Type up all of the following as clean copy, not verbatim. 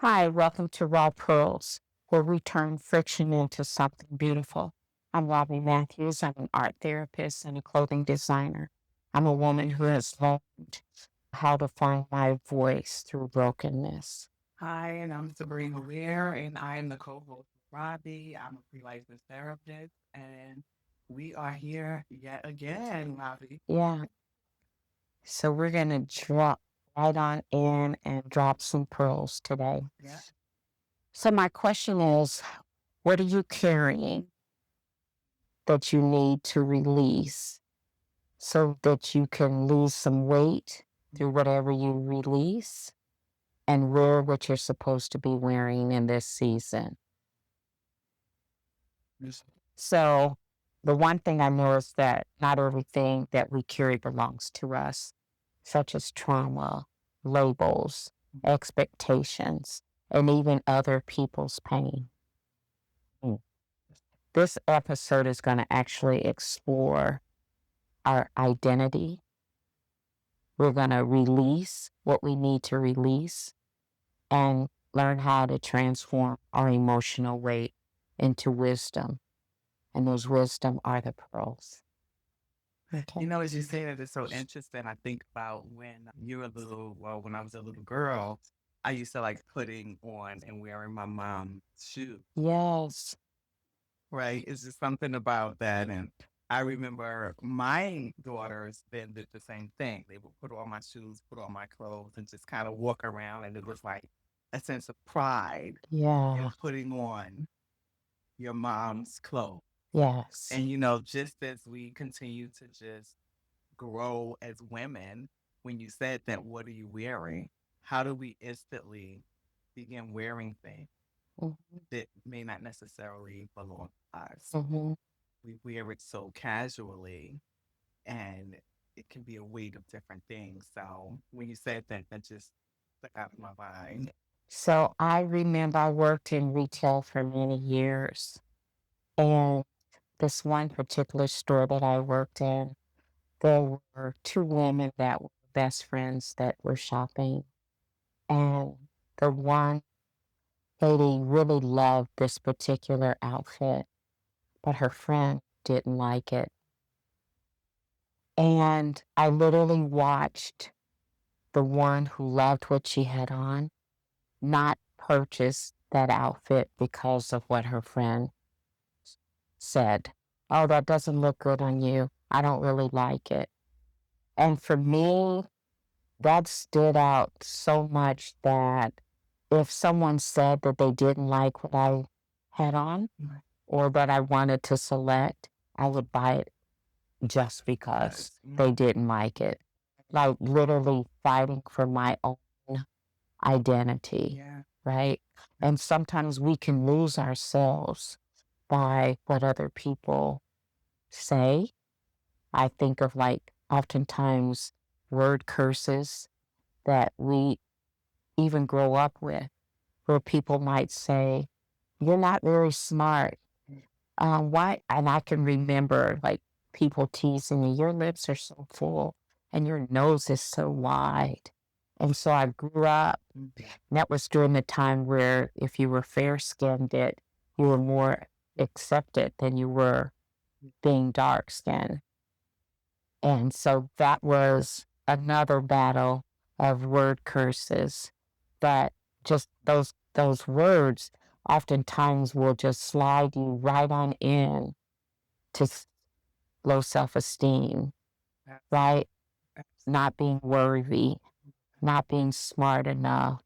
Hi, welcome to Raw Pearls, where we turn friction into something beautiful. I'm Robbie Matthews. I'm an art therapist and a clothing designer. I'm a woman who has learned how to find my voice through brokenness. Hi, and I'm Sabrina Ware, and I am the co-host of Robbie. I'm a pre-licensed therapist, and we are here yet again, Robbie. Yeah, so we're going to drop right on in and drop some pearls today. Yeah. So, my question is, what are you carrying that you need to release so that you can lose some weight through whatever you release and wear what you're supposed to be wearing in this season. Yes. So, the one thing I know is that not everything that we carry belongs to us, such as trauma, labels, expectations, and even other people's pain. Mm. This episode is going to actually explore our identity. We're going to release what we need to release and learn how to transform our emotional weight into wisdom. And those wisdom are the pearls. Okay. As you say that, it's so interesting. I think about when I was a little girl, I used to like putting on and wearing my mom's shoes, Yes. right? It's just something about that. And I remember my daughters then did the same thing. They would put on my shoes, put on my clothes, and just kind of walk around. And it was like a sense of pride Yeah. in putting on your mom's clothes. Yes. And, just as we continue to just grow as women, when you said that, what are you wearing? How do we instantly begin wearing things that may not necessarily belong to us? Mm-hmm. We wear it so casually, and it can be a weight of different things. So when you said that, that just stuck out in my mind. So I remember I worked in retail for many years. And this one particular store that I worked in, there were two women that were best friends that were shopping. And the one lady really loved this particular outfit, but her friend didn't like it. And I literally watched the one who loved what she had on not purchase that outfit because of what her friend said. Oh, that doesn't look good on you. I don't really like it. And for me, that stood out so much that if someone said that they didn't like what I had on or that I wanted to select, I would buy it just because Yes. they didn't like it. Like literally fighting for my own identity, Yeah. right? And sometimes we can lose ourselves by what other people say. I think of like oftentimes word curses that we even grow up with, where people might say, "You're not very smart." Why? And I can remember like people teasing me, "Your lips are so full and your nose is so wide." And so I grew up. And that was during the time where if you were fair skinned, you were more accepted than you were being dark skinned. And so that was another battle of word curses. But just those words oftentimes will just slide you right on in to low self-esteem, right? Not being worthy, not being smart enough.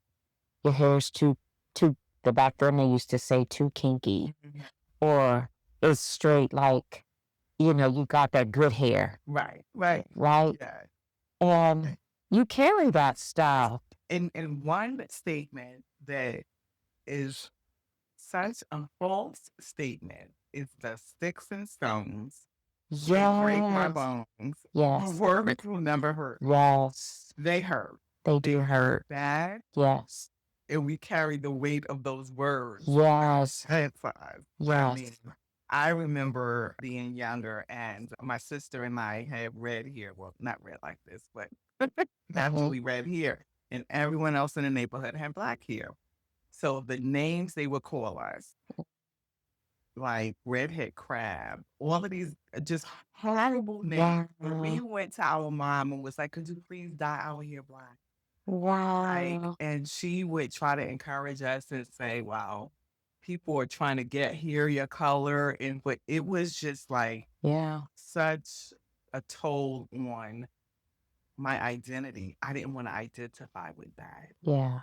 Your hair's too the back then they used to say too kinky. Or it's straight like, you got that good hair, Right. Right. right? Yeah. And you carry that stuff. And one statement that is such a false statement is the sticks and stones may break my Yes. bones. Yes. Words will never hurt me. Yes. They hurt. They They do hurt hurt. bad, Yes. and we carry the weight of those words on our Yes. headside. I mean, Yes. I remember being younger, and my sister and I had red hair. Well, not red like this, but Mhm. naturally red hair. And everyone else in the neighborhood had black hair. So the names they would call us, like redhead crab, all of these just horrible names. When we Wow. went to our mom and was like, "Could you please dye our hair black?" Like, Wow. and she would try to encourage us and say, "Wow, people are trying to get hear your color," and but it was just like Yeah. such a toll on my identity. I didn't want to identify with that Yeah.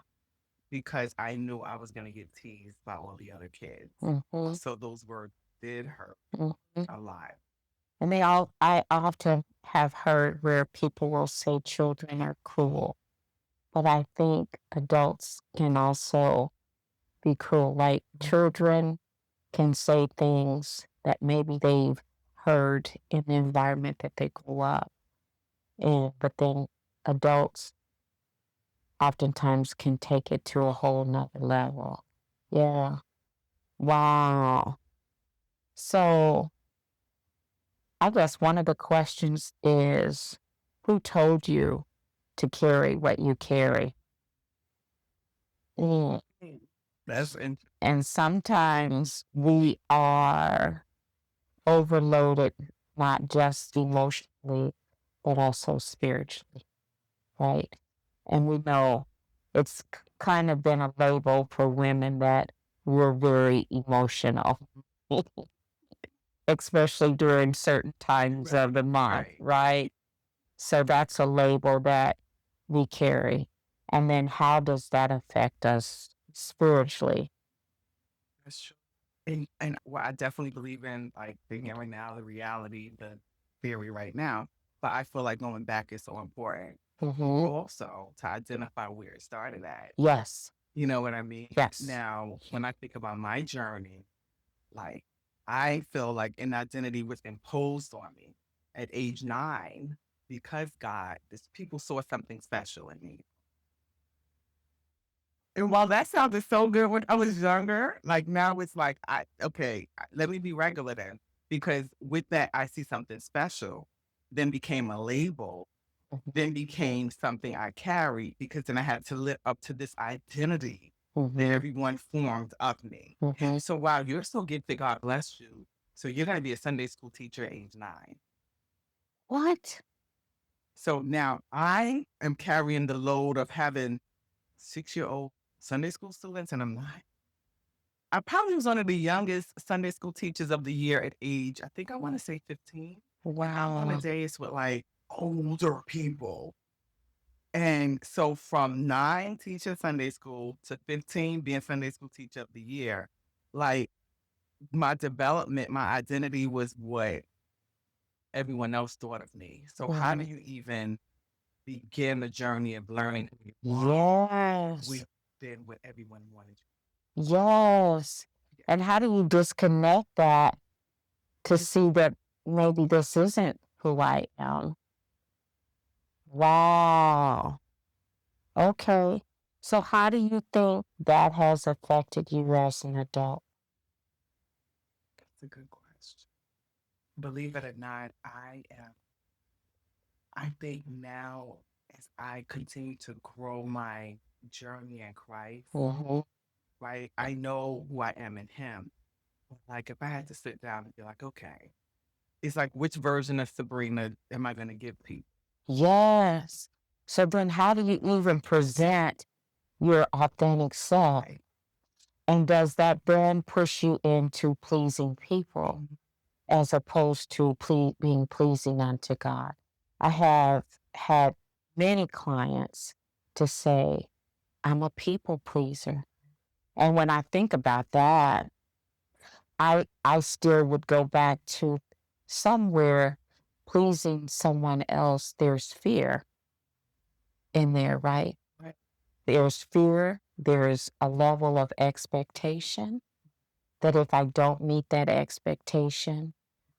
because I knew I was going to get teased by all the other kids. Mhm. So those words did hurt Mhm. a lot. And I often have heard where people will say children are cruel, but I think adults can also be cruel. Like children can say things that maybe they've heard in the environment that they grew up in, but then adults oftentimes can take it to a whole nother level. Yeah. Wow. So I guess one of the questions is who told you to carry what you carry? Mm. Mm. That's in, And sometimes we are overloaded, not just emotionally, but also spiritually, right? And we know it's kind of been a label for women that we're very emotional, especially during certain times right, of the month, right. right? So that's a label that we carry. And then how does that affect us spiritually? That's true. And well, I definitely believe in like the here and now, the reality, the theory right now. But I feel like going back is so important Hmm. also to identify where it started at. Yes. You know what I mean? Yes. Now, when I think about my journey, like I feel like an identity was imposed on me at age 9 because God, this people saw something special in me. And while that sounded so good when I was younger, like now it's like, let me be regular then. Because with that, I see something special, then became a label, then became something I carried because then I had to live up to this identity that Hmm. everyone formed of me. Hmm. So wow, you're so gifted, God bless you. So you're going to be a Sunday school teacher at age 9. What? So now I am carrying the load of having 6-year-old Sunday school students and I'm not. I probably was one of the youngest Sunday school teachers of the year at age, I think I want to say 15. And I'm on a Wow. days with like older people. And so from 9 teaching Sunday school to 15 being Sunday school teacher of the year, like my development, my identity was what everyone else thought of me. So how do Mhm. you even begin the journey of learning who you are Yes. within what everyone wanted Yes. you? And how do you disconnect that to see that maybe this isn't who I am? Wow. Okay. So how do you think that has affected you as an adult? That's a good question. Believe it or not, I think now as I continue to grow my journey in Christ, Mhm. right, I know who I am in Him. Like if I had to sit down and be like, okay, it's like which version of Sabrina am I going to give people? Yes. So then how do you even present your authentic self? Right. And does that then push you into pleasing people Mhm. as opposed to being pleasing unto God? I have had many clients to say, I'm a people pleaser. And when I think about that, I still would go back to somewhere pleasing someone else. There's fear in there, right? Right. There's fear. There's a level of expectation that if I don't meet that expectation,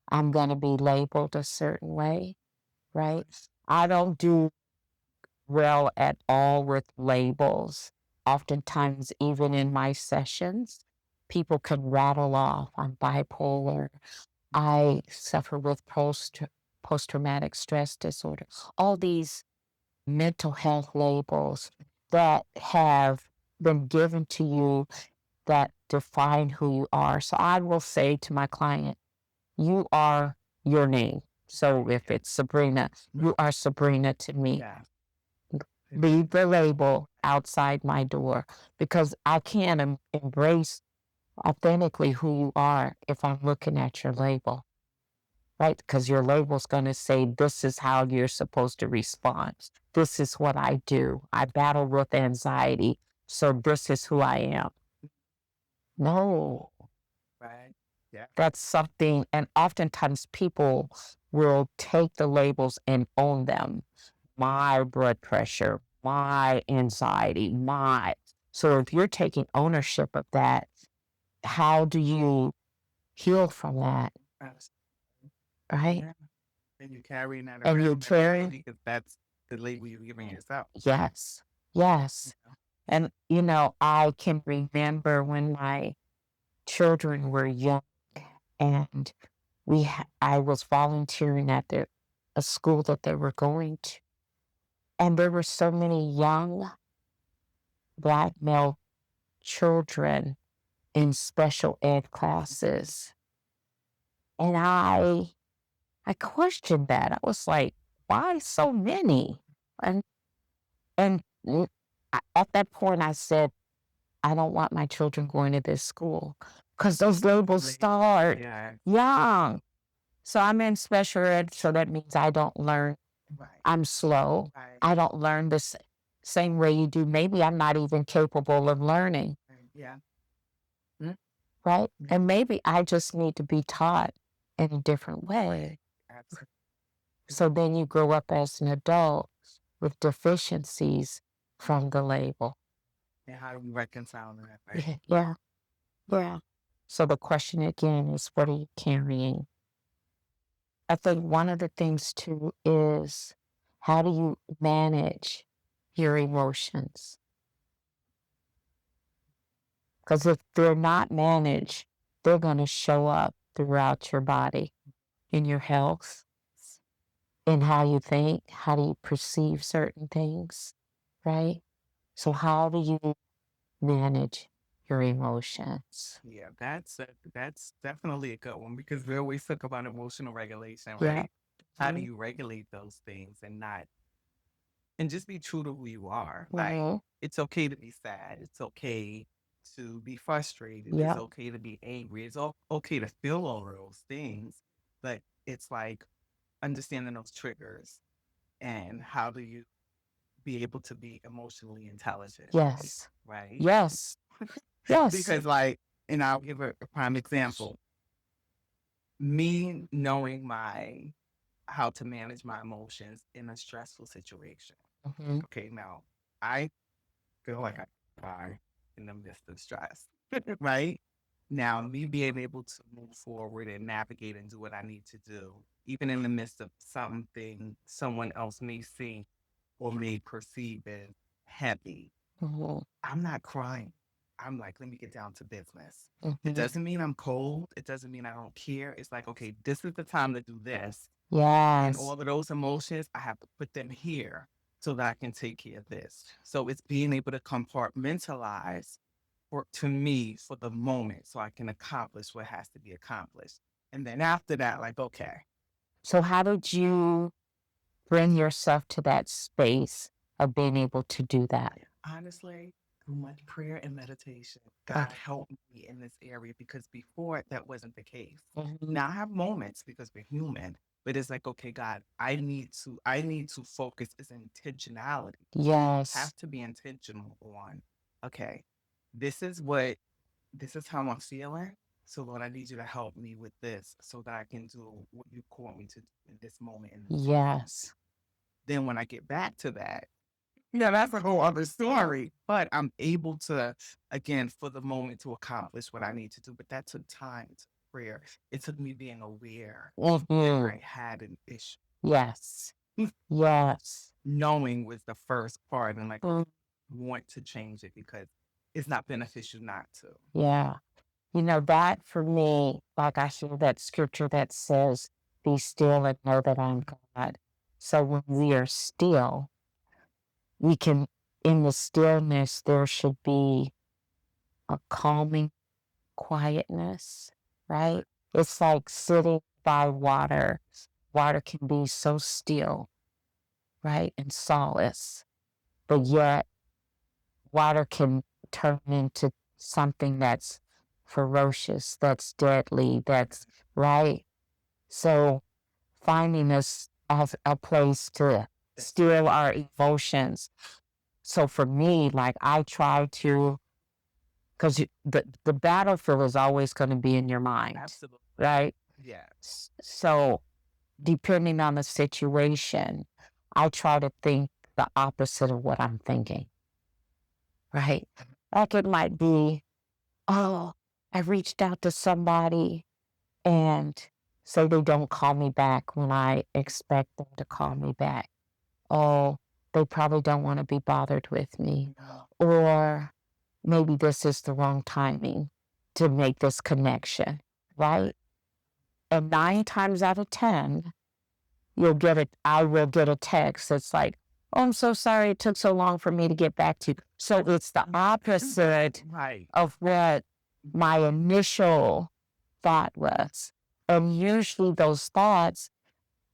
I'm going to be labeled a certain way, right? I don't do well at all with labels. Oftentimes, even in my sessions, people can rattle off, I'm bipolar, I suffer with post traumatic stress disorder, all these mental health labels that have been given to you that define who you are. So I will say to my client, you are your name. So if Yeah. it's Sabrina, you are Sabrina to me. Yeah. Leave the label outside my door because I can't embrace authentically who you are if I'm looking at your label, right? Because your label's going to say, this is how you're supposed to respond. This is what I do. I battle with anxiety. So this is who I am. No, Right. Yeah. that's something. And oftentimes people will take the labels and own them. My blood pressure, my anxiety, my. So if you're taking ownership of that, how do you heal from that, Abs- right? Yeah. And you're carrying that And you around every day carry, because that's the label you're giving yourself. yes, You yes. know? And, I can remember when my children were young and I was volunteering at a school that they were going to. And there were so many young Black male children in special ed classes. And I questioned that. I was like, why so many? And at that point I said, I don't want my children going to this school because those labels Late. start Yeah. young. So I'm in special ed, so that means I don't learn. Right. I'm slow. Right. I don't learn the same way you do. Maybe I'm not even capable of learning, Right. Yeah. Mm, right? yeah. And maybe I just need to be taught in a different way. Absolutely. So then you grow up as an adult with deficiencies from the label. And how do we reconcile that? Right. Yeah, yeah, yeah. So the question again is, what are you carrying? I think one of the things too is, how do you manage your emotions? Because if they're not managed, they're going to show up throughout your body, in your health, in how you think, how do you perceive certain things, right? So, how do you manage your emotions? Yeah, that's definitely a good one because we always talk about emotional regulation, Yeah. right? How do Mhm. you regulate those things and not and just be true to who you are? Like, Mhm. it's okay to be sad. It's okay to be frustrated. It's Yeah. okay to be angry. It's okay to feel all of those things. But it's like understanding those triggers and how do you be able to be emotionally intelligent, Yes. right? Yes. Yes. Because, like, and I'll give a prime example. Me knowing how to manage my emotions in a stressful situation. Mhm. Okay, now I feel like I cry in the midst of stress, right? Now, me being able to move forward and navigate and do what I need to do, even in the midst of something someone else may see or may perceive as heavy, Mhm. I'm not crying. I'm like, let me get down to business. It Mhm. doesn't mean I'm cold. It doesn't mean I don't care. It's like, okay, this is the time to do this. And all Yes. of those emotions, I have to put them here so that I can take care of this. So it's being able to compartmentalize for to me for the moment so I can accomplish what has to be accomplished. And then after that, like, okay, So, how did you bring yourself to that space of being able to do that? honestly, through much prayer and meditation, Uh, God helped me in this area because before that wasn't the case. mhm. Now I have moments because we're human, but it's like, okay, God, I need to focus is intentionality. Yes. Have to be intentional on, okay, this is what this is how I'm feeling. So Lord, I need you to help me with this so that I can do what you call me to do in this moment in this season. Yes. Then when I get back to that, yeah, that's a whole other story. But I'm able to, again, for the moment to accomplish what I need to do. But that took time, it took prayer. It took me being aware that Mhm. I had an issue. Yes. Yes. Knowing was the first part, and like, Mm. want to change it because it's not beneficial not to. Yeah. That for me, like I hear that scripture that says, be still and know that I'm God. So when we are still, we can in the stillness, there should be a calming quietness, right? It's like sitting by water. Water can be so still, right? And solace, but yet water can turn into something that's ferocious, that's deadly, that's right. So finding us as a place to still our emotions. So for me, like I try to, because the battlefield is always going to be in your mind, Absolutely. right? Yeah. So depending on the situation, I try to think the opposite of what I'm thinking, right? Like it might be, oh, I reached out to somebody and so they don't call me back when I expect them to call me back. Oh, they probably don't want to be bothered with me. Or maybe this is the wrong timing to make this connection, right? And 9 times out of 10, I will get a text that's like, oh, I'm so sorry it took so long for me to get back to you. So it's the opposite Right. of what my initial thought was. And usually those thoughts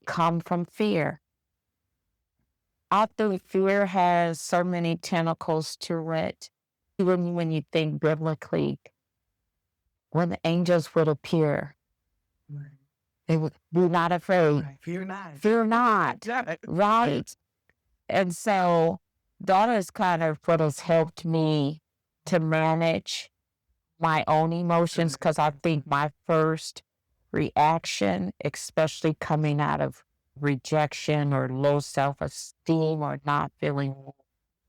come from fear. I think fear has so many tentacles to it. Even when you think biblically, when the angels would appear, Right. they would be not afraid. Right. Fear not. Fear not. Yeah. Right. And so that is kind of what has helped me to manage my own emotions because I think my first reaction, especially coming out of rejection or low self esteem or not feeling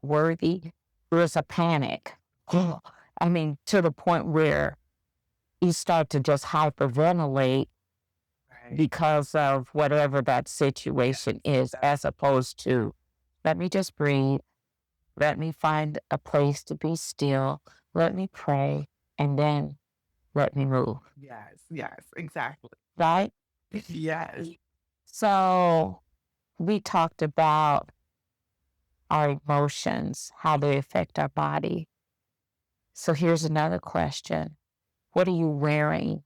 worthy, was a panic. I mean, to the point where you start to just hyperventilate Right. because of whatever that situation is, as opposed to, let me just breathe, let me find a place to be still, let me pray, and then let me move, Yes. Yes. Exactly. right? Yes. So we talked about our emotions, how they affect our body. So here's another question. What are you wearing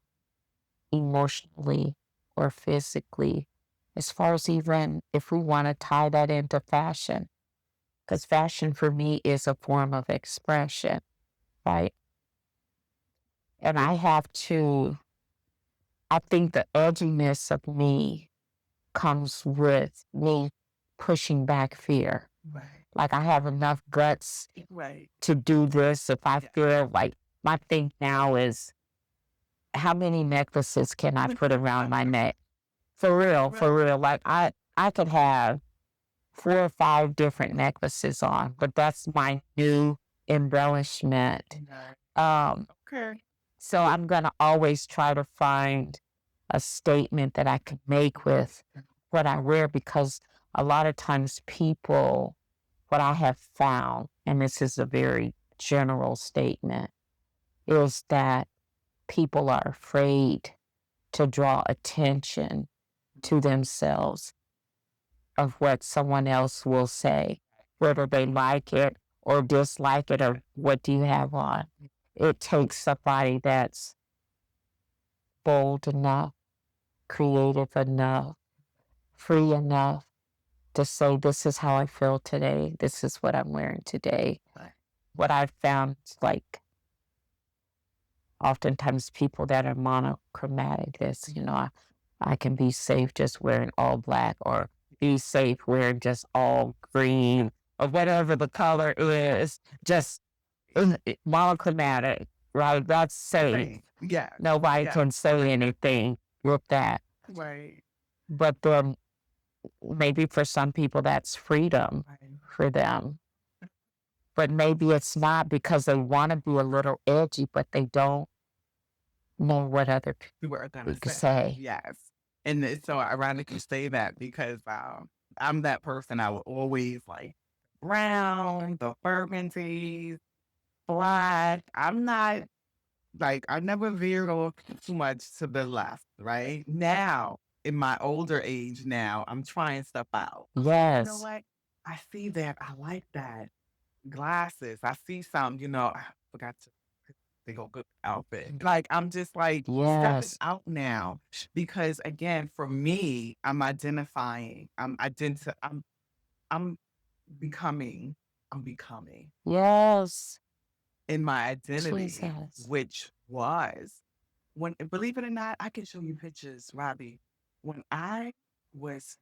emotionally or physically? As far as even if we want to tie that into fashion, because fashion for me is a form of expression, right? And I think the edginess of me comes with me pushing back fear. Right. Like I have enough guts Right. to do this if I Yeah. feel like my thing now is how many necklaces can I put around my neck? For real, Right. for real. Like I could have 4 or 5 different necklaces on, but that's my new embellishment. Right. Um, Okay. so I'm gonna always try to find a statement that I can make with what I wear because a lot of times people, what I have found, and this is a very general statement, is that people are afraid to draw attention to themselves of what someone else will say, whether they like it or dislike it or what do you have on. It takes somebody that's bold enough, creative enough, free enough to say, this is how I feel today. This is what I'm wearing today. Right. What I've found, like, oftentimes people that are monochromatic is, I can be safe just wearing all black or be safe wearing just all green or whatever the color is, just monochromatic, right? That's safe. Right. Yeah. Nobody Yeah. can say anything with that. Right. But then maybe for some people that's freedom Right. for them. But maybe it's not because they want to be a little edgy, but they don't know what other We were gonna people could say. say. Yes. And it's so ironic you say that because I'm that person I will always like brown, the burgundies, black. I'm not like I never veered off too much to the left, right? Now, in my older age now, I'm trying stuff out. You know Yes. what? I see that. I like that. glasses. I see some, I forgot to they go good outfit. Like I'm just like stepping Yes. out now because again, for me, I'm becoming, I'm becoming Yes. in my identity, Jesus. which was when, believe it or not, I can show you pictures, Robbie. When I was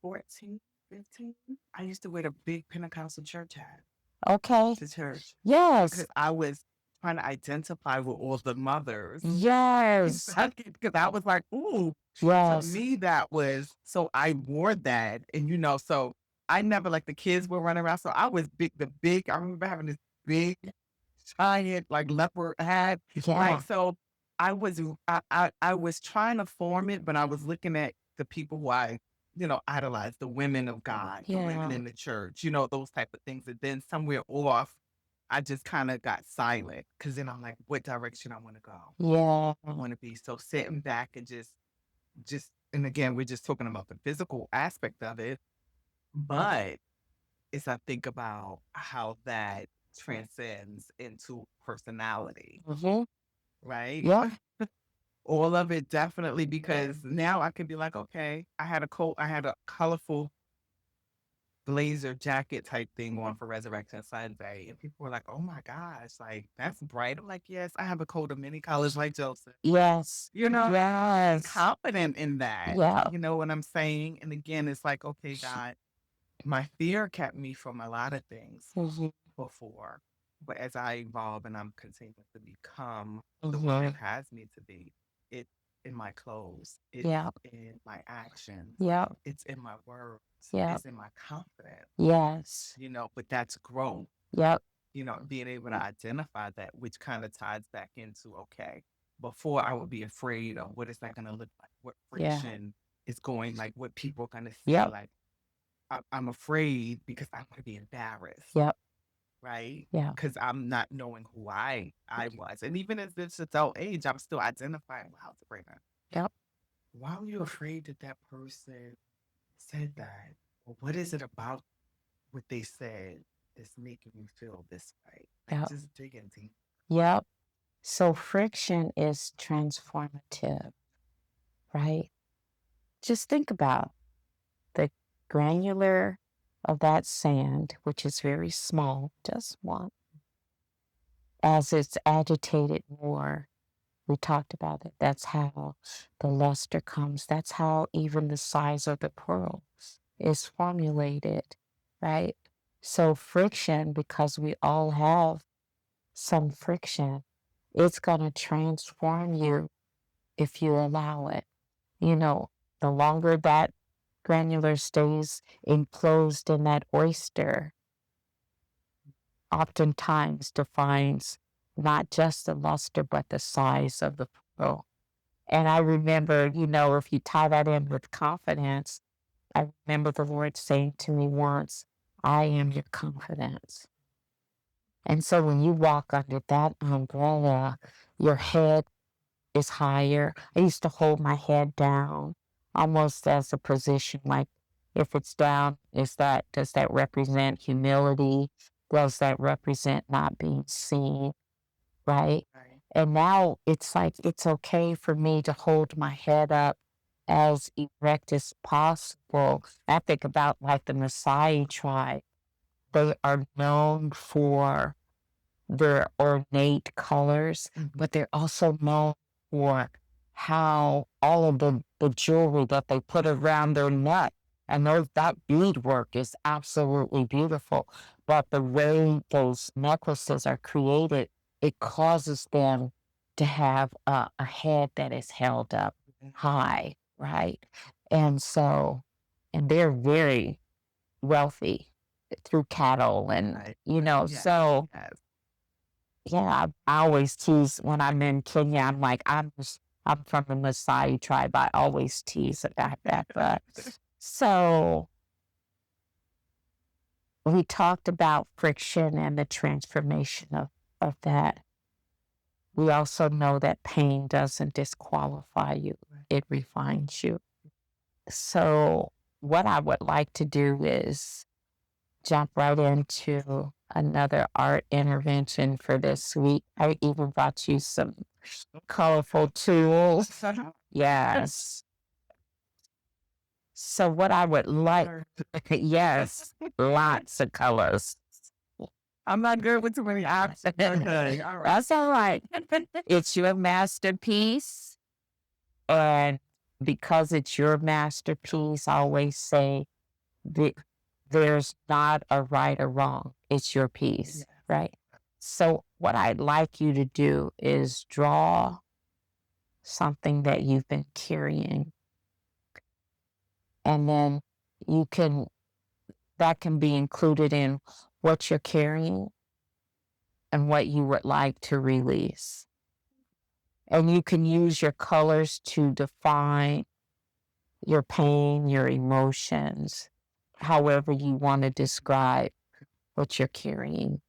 14, 15, I used to wear the big Pentecostal church hat Okay. to church Yes. because I was trying to identify with all the mothers. Yes. Because I was like, ooh, to Yes. me, that was so I wore that. And, so I never like the kids were running around. So I was big, I remember having this big, giant, like leopard hat. Like, Yeah. so I was trying to form it, but I was looking at the people who I, idolized, the women of God, the women Yeah. in the church, those type of things. And then somewhere off, I just kind of got silent because then I'm like, what direction I want to go? Yeah. I want to be so sitting back and and again, we're just talking about the physical aspect of it. But as I think about how that transcends into personality, Mhm. right? Yep. All of it definitely, because now I can be like, okay, I had a colorful blazer jacket type thing on for Resurrection Sunday. And people were like, oh my gosh, like that's bright. I'm like, yes, I have a coat of many colors like Joseph. Yes. And Yes. confident in that. Yeah. You know what I'm saying? And again, it's like, okay, God, my fear kept me from a lot of things Mhm. before. But as I evolve and I'm continuing to become the woman Mhm. has me to be, it in my clothes, it's Yep. in my actions, Yep. it's in my words, Yep. it's in my confidence, Yes. but that's growth, Yep. being able to identify that, which kind of ties back into, okay, before I would be afraid of what is that going to look like, what Yeah. friction is going, like what people are going to say, Yep. like I'm afraid because I'm going to be embarrassed, Yep. right? Yeah. Because I'm not knowing who I was. And even at this adult age, I'm still identifying, wow, Sabrina, Yep. why were you afraid that that person said that? Or what is it about what they said that's making you feel this way? Like Yep. just digging deep. Yep. So friction is transformative, right? Just think about the granular of that sand, which is very small, just one, as it's agitated more. We talked about it. That's how the luster comes. That's how even the size of the pearls is formulated, right? So friction, because we all have some friction, it's going to transform you if you allow it. You know, the longer that granular stays enclosed in that oyster, oftentimes defines not just the luster, but the size of the pearl. And I remember, if you tie that in with confidence, I remember the Lord saying to me once, I am your confidence. And so when you walk under that umbrella, your head is higher. I used to hold my head down almost as a position like if it's down, does that represent humility? Does that represent not being seen? Right? Right. And now it's like it's okay for me to hold my head up as erect as possible. I think about like the Maasai tribe. They are known for their ornate colors, Mhm. but they're also known for how all of the jewelry that they put around their neck. And that beadwork is absolutely beautiful. But the way those necklaces are created, it causes them to have a head that is held up high, right? And so, and they're very wealthy through cattle and, Right. Yes. so Yes. yeah, I always tease when I'm in Kenya. I'm like, I'm from the Maasai tribe. I always tease about that. But so we talked about friction and the transformation of that. We also know that pain doesn't disqualify you, Right. it refines you. So what I would like to do is jump right into another art intervention for this week. I even brought you some colorful tools. Yes. So what I would like, yes, lots of colors. I'm not good with too many options. Okay, all right. That's all right. It's your masterpiece. And because it's your masterpiece, I always say that there's not a right or wrong. It's your piece, Yes. right? So what I'd like you to do is draw something that you've been carrying. And then you can, that can be included in what you're carrying and what you would like to release. And you can use your colors to define your pain, your emotions, however you want to describe what you're carrying.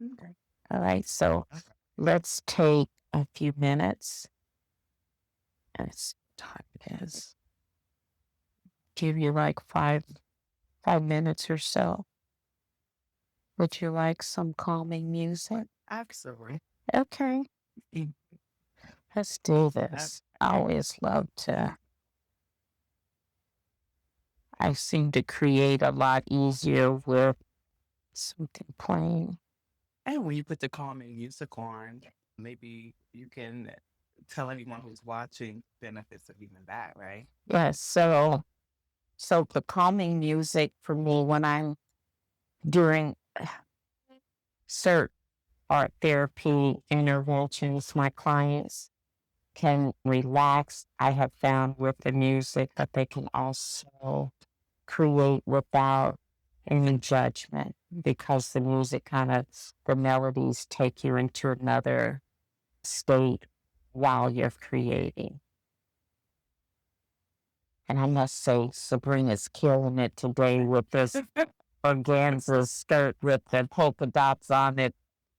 Okay. All right, so let's take a few minutes. And it's time it is. Give you like five minutes or so. Would you like some calming music? Absolutely. Okay, let's do this. I always love to. I seem to create a lot easier with something plain. And when you put the calming music on, maybe you can tell anyone who's watching benefits of even that, right? Yes, so the calming music for me when I'm during certain art therapy interventions, my clients can relax. I have found with the music that they can also create without any judgment because the music kind of, the melodies take you into another state while you're creating. And I must say, Sabrina's killing it today with this organza skirt with the polka dots on it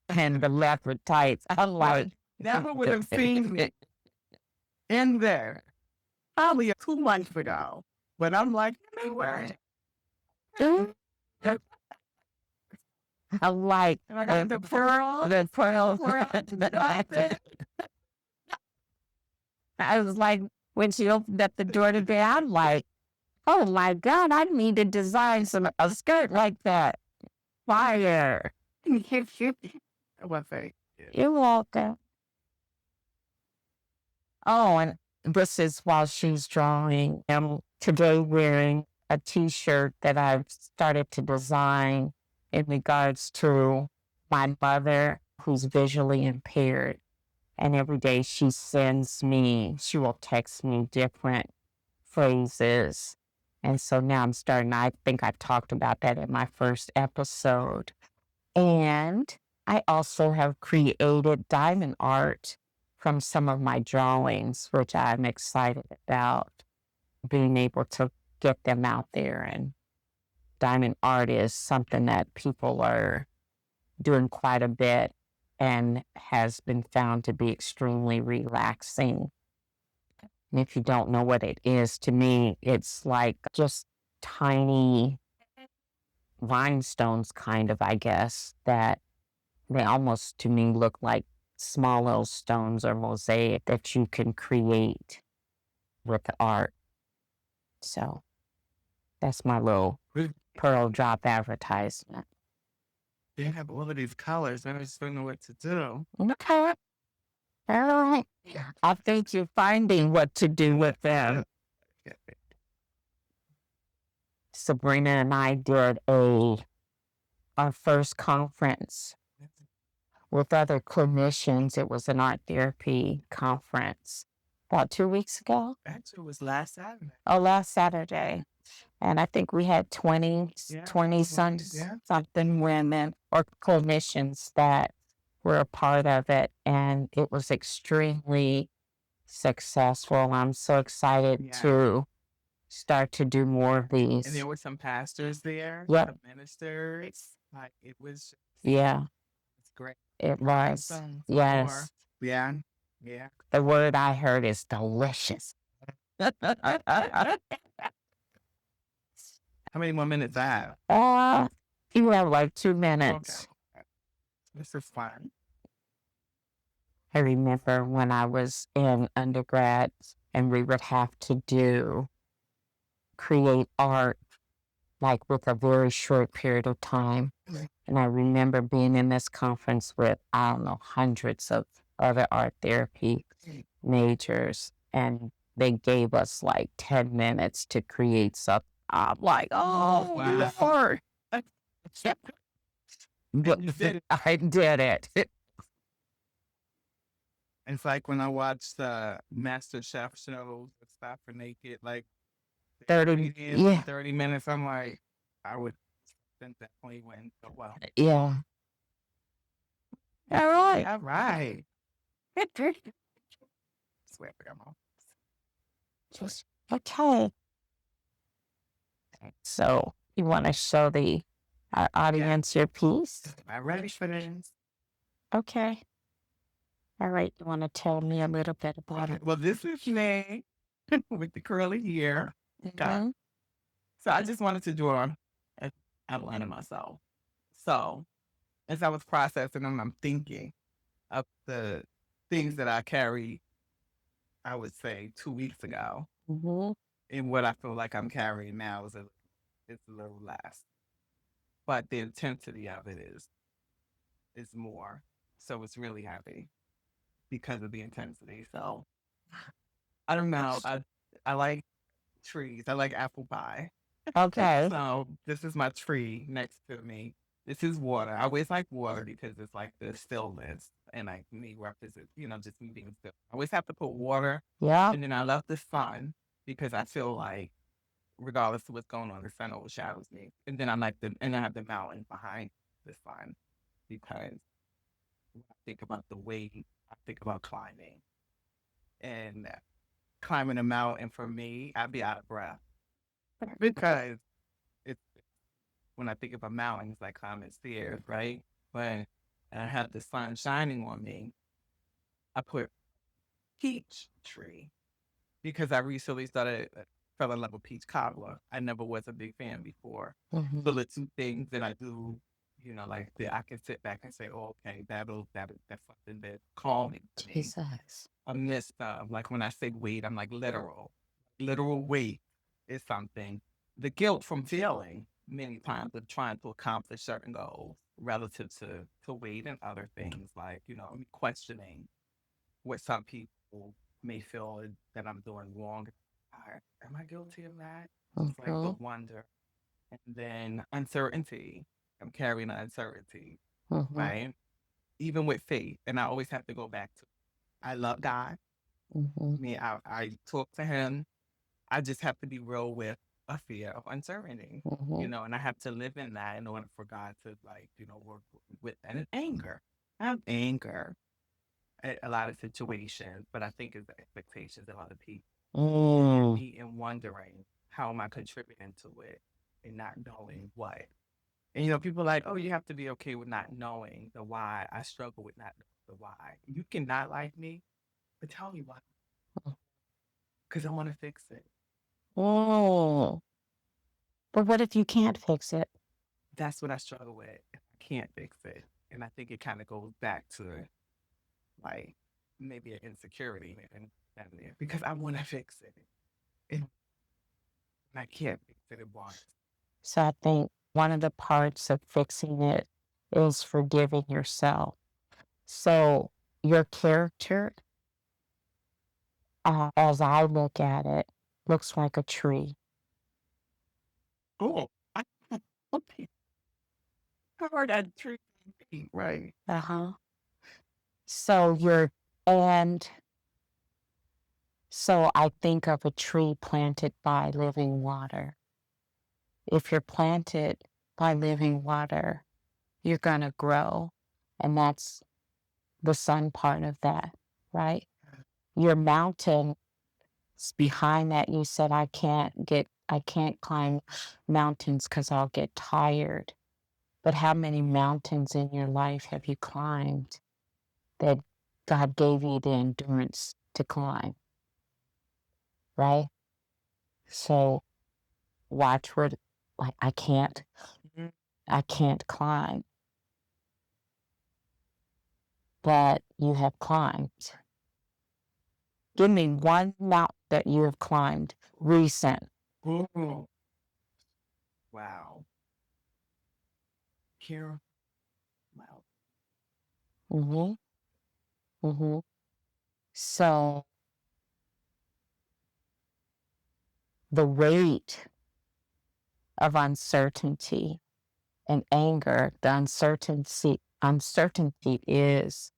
and the leopard tights. I'm like, Never would have seen me in there probably 2 months ago. But I'm like, anyway. I like And I got the pearl. I was like, when she opened up the door to bed, I'm like, oh my God, I need to design a skirt like that. Fire. Well, thank you. You're welcome. Oh, and this is while she's drawing. I'm today wearing a t-shirt that I've started to design in regards to my mother who's visually impaired. And every day she will text me different phrases. And so now I'm starting, I think I talked about that in my first episode. And I also have created diamond art from some of my drawings, which I'm excited about being able to get them out there. And diamond art is something that people are doing quite a bit and has been found to be extremely relaxing. And if you don't know what it is, to me, it's like just tiny rhinestones, kind of, I guess, that they almost to me look like small little stones or mosaic that you can create with art. So that's my little pearl drop advertisement. They have all of these colors, and I just don't know what to do. Okay. All right. I think you're finding what to do with them. Sabrina and I did our first conference with other clinicians. It was an art therapy conference about 2 weeks ago. Actually, it was last Saturday. Oh, last Saturday. And I think we had 20 something women or clinicians that were a part of it. And it was extremely successful. I'm so excited to start to do more of these. And there were some pastors there, Yep. some ministers. Like, it was, Yeah, it's great. it was. Yes. Yeah. Yeah. The word I heard is delicious. How How many more minutes I have? You have like 2 Okay. minutes. This is fun. I remember when I was in undergrad and we would have to create art like with a very short period of time. And I remember being in this conference with, I don't know, hundreds of other art therapy majors, and they gave us like 10 minutes to create something. I'm like, oh, Wow. Lord. But And you did it. I did it. It's like when I watch the Master Chef shows with Stop for Naked, like 30, ingredients in yeah, 30 minutes. I'm like, I would think that point went so well. yeah. All right. All right. Swear to God. Just, okay. So you want to show the audience your piece? Am I ready for this? Okay. All right. You want to tell me a little bit about it? Well, this is me with the curly hair. Okay. Mhm. So I just wanted to draw an outline of myself. So as I was processing them, I'm thinking of the things that I carried, I would say 2 weeks ago. Mhm. And what I feel like I'm carrying now is a little less. But the intensity of it is more. So it's really heavy because of the intensity. So I don't know. I like trees. I like apple pie. Okay. So this is my tree next to me. This is water. I always like water because it's like the stillness and like me represent, just me being still. I always have to put water, Yeah. and then I love the sun because I feel like regardless of what's going on, the sun overshadows me. And then and I have the mountain behind the sun because when I think about the weight, I think about climbing and climbing a mountain for me, I'd be out of breath because it's when I think of a mountain, it's like climbing stairs, right? But I have the sun shining on me. I put peach tree because I recently fell in love with peach cobbler. I never was a big fan before. Mhm. So the two things that I do, like that I can sit back and say, oh, okay, that's something that's calming to me. Jesus. I miss like when I say weight, I'm like literal. Literal weight is something. The guilt from failing many times of trying to accomplish certain goals relative to weight and other things, like, me questioning what some people may feel that I'm doing wrong. Am I guilty of that? It's like the Mhm. wonder. And then uncertainty. I'm carrying uncertainty, Mhm. right? Even with faith. And I always have to go back to I love God. Mhm. I talk to him. I just have to be real with a fear of uncertainty, Mhm. and I have to live in that in order for God to like, work with that. And anger. I have anger at a lot of situations, but I think it's the expectations of other people and Mm. me and wondering how am I contributing to it and not knowing what. And people are like, oh, you have to be okay with not knowing the why. I struggle with not knowing the why. You cannot like me, but tell me why, because I want to fix it. Oh. But what if you can't fix it? That's what I struggle with. I can't fix it. And I think it kind of goes back to like maybe an insecurity and there because I want to fix it. And I can't fix it at once. So I think one of the parts of fixing it is forgiving yourself. So your character, as I look at it, looks like a tree. Oh, I, okay. I heard that tree. Right. Uh-huh. So you're, and so I think of a tree planted by living water. If you're planted by living water, you're going to grow. And that's the sun part of that, right? Your mountain behind that. You said, I can't climb mountains because I'll get tired. But how many mountains in your life have you climbed that God gave you the endurance to climb, right? So watch like, Mhm. I can't climb, but you have climbed. Give me one mountain that you have climbed recent. Ooh, wow. Kira, wow. Mhm, mhm. So, the weight of uncertainty and anger, the uncertainty is,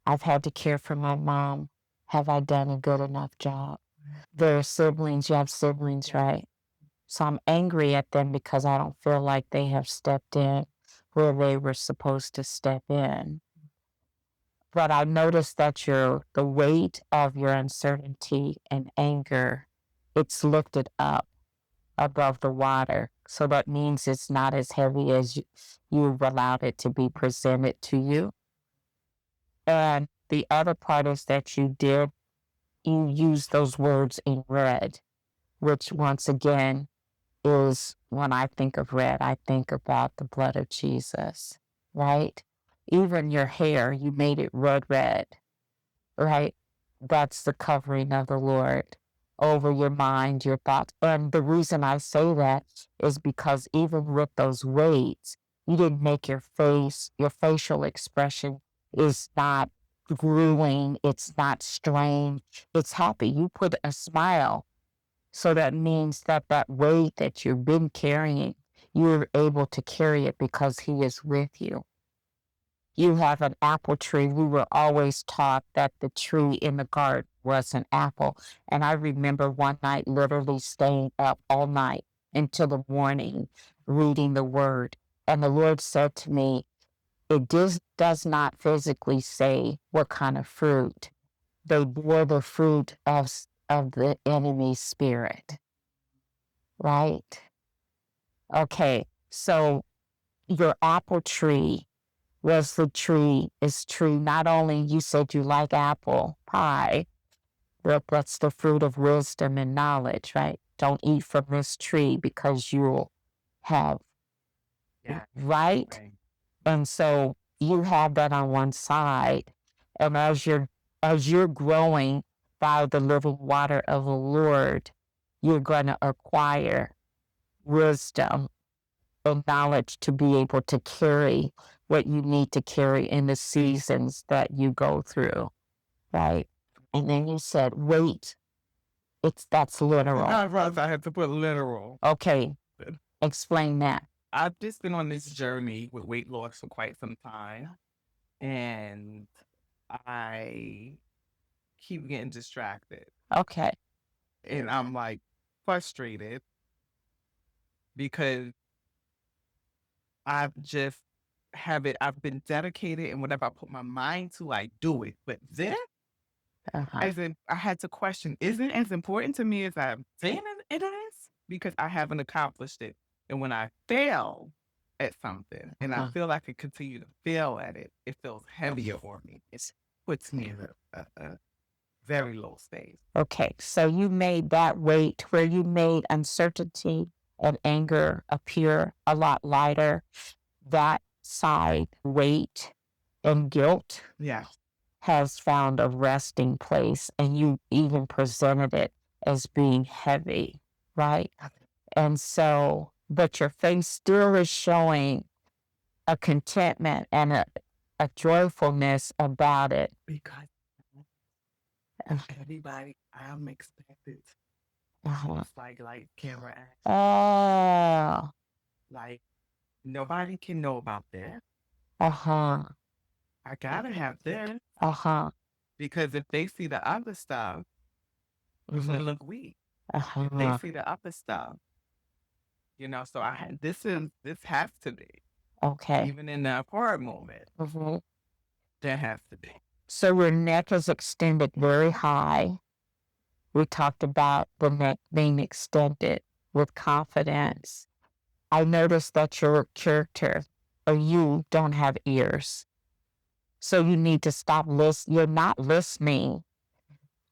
I've had to care for my mom. Have I done a good enough job? There are siblings, you have siblings, Yeah. right? So I'm angry at them because I don't feel like they have stepped in where they were supposed to step in. But I noticed that the weight of your uncertainty and anger, it's lifted up above the water. So that means it's not as heavy as you've allowed it to be presented to you. And the other part is that you use those words in red, which once again is when I think of red, I think about the blood of Jesus, right? Even your hair, you made it red, right? That's the covering of the Lord over your mind, your thoughts. And the reason I say that is because even with those weights, you didn't make your facial expression is not grueling, it's not strange, it's happy. You put a smile. So that means that that weight that you've been carrying, you're able to carry it because He is with you. You have an apple tree. We were always taught that the tree in the garden was an apple. And I remember one night literally staying up all night until the morning reading the word. And the Lord said to me, it does not physically say what kind of fruit. They bore the fruit of the enemy's spirit, right? Okay, so your apple tree was the tree is true. Not only you said you like apple pie, but that's the fruit of wisdom and knowledge, right? Don't eat from this tree because you'll have, Yeah. right? Right. And so you have that on one side. And as you're growing by the living water of the Lord, you're going to acquire wisdom and knowledge to be able to carry what you need to carry in the seasons that you go through, right? And then you said, wait, that's literal. I had to put literal. Okay, explain that. I've just been on this journey with weight loss for quite some time, and I keep getting distracted. Okay. And I'm like frustrated because I've just I've been dedicated and whatever I put my mind to, I do it. But then, Uh-huh. as in, I had to question, is it as important to me as I'm saying it is? Because I haven't accomplished it. And when I fail at something and I Uh-huh. feel like I continue to fail at it, it feels heavier for me. It puts me in a very low state. Okay, so you made that weight where you made uncertainty and anger appear a lot lighter. That side, weight and guilt, Yeah. has found a resting place, and you even presented it as being heavy, right? And so, but your face still is showing a contentment and a joyfulness about it. Because Uh, everybody, I'm expected. Uh-huh. It's like camera act. Oh, Like nobody can know about this. uh-huh, I gotta have this uh-huh, because if they see the other stuff, I'm gonna mhm, look weak. If they uh-huh, see the other stuff, so this has to be okay. even in the hard moment. Mhm. There has to be. So your neck is extended very high. We talked about the neck being extended with confidence. I noticed that your character or you don't have ears. So you need to stop listening. You're not listening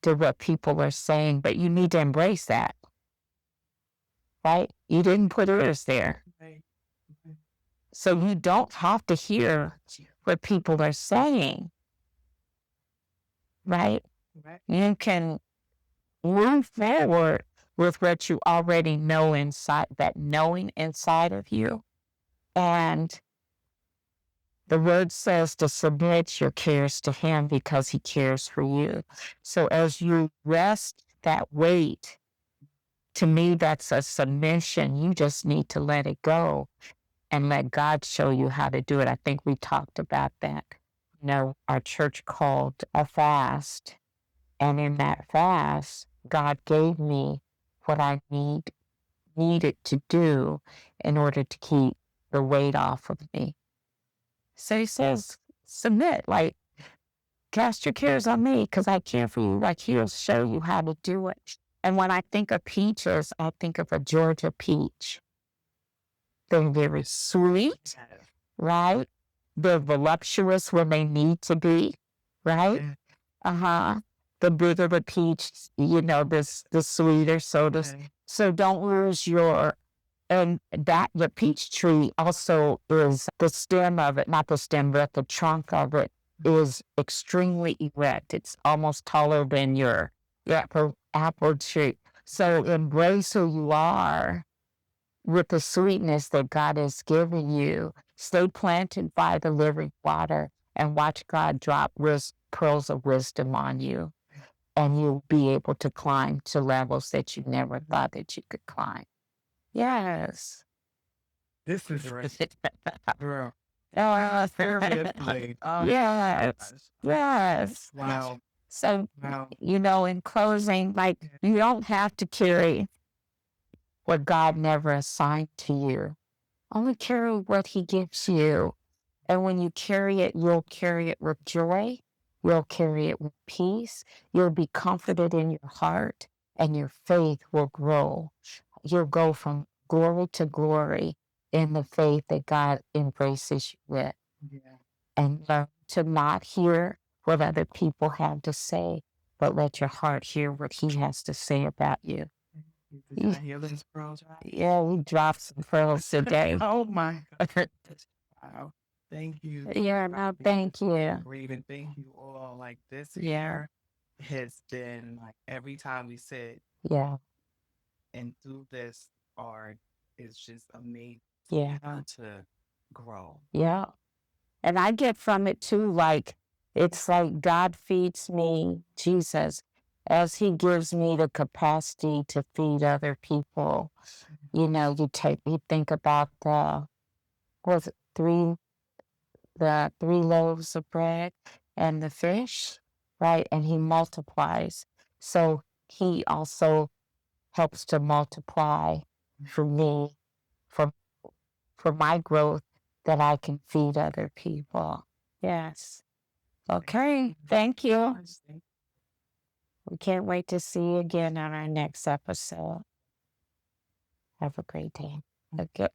to what people are saying, but you need to embrace that. right? You didn't put ears there. Right. So you don't have to hear what people are saying, right? Right. You can move forward with what you already know inside, that knowing inside of you. And the word says to submit your cares to him because he cares for you. So as you rest that weight, to me, that's a submission. You just need to let it go and let God show you how to do it. I think we talked about that. You know, our church called a fast. And in that fast, God gave me what I needed to do in order to keep the weight off of me. So he says, submit, like, cast your cares on me because I care for you. Like, he'll show you how to do it. And when I think of peaches, I think of a Georgia peach. They're very sweet, right? They're voluptuous when they need to be, right? Yeah. Uh-huh. The bigger the peach, you know, the sweeter. So don't lose your, and that the peach tree also is the stem of it, not the stem, but the trunk of it is extremely erect. It's almost taller than your apple tree. So embrace who you are with the sweetness that God has given you. Stay planted by the living water and watch God drop pearls of wisdom on you. And you'll be able to climb to levels that you never thought that you could climb. Yes. This is right. Girl. Seriously. Oh, yes. Yes. Wow. So, Wow. you know, in closing, like, you don't have to carry what God never assigned to you. Only carry what he gives you. And when you carry it, you'll carry it with joy. You'll carry it with peace. You'll be comforted in your heart, and your faith will grow. You'll go from glory to glory in the faith that God embraces you with. Yeah. And learn to not hear what other people have to say, but let your heart hear what he has to say about you. Did I hear those pearls right? Yeah, we dropped some pearls today. Oh my God. Wow. Thank you. Yeah, no, thank you. Even thank you all. Like this Yeah, year has been like every time we sit yeah, and do this art, it's just amazing yeah, to grow. yeah. And I get from it too, like, it's like God feeds me Jesus as he gives me the capacity to feed other people. You know, you think about was it the three loaves of bread and the fish, right? And he multiplies. So he also helps to multiply for me, for for my growth, that I can feed other people. Yes. Okay. Thank you. We can't wait to see you again on our next episode. Have a great day. Okay.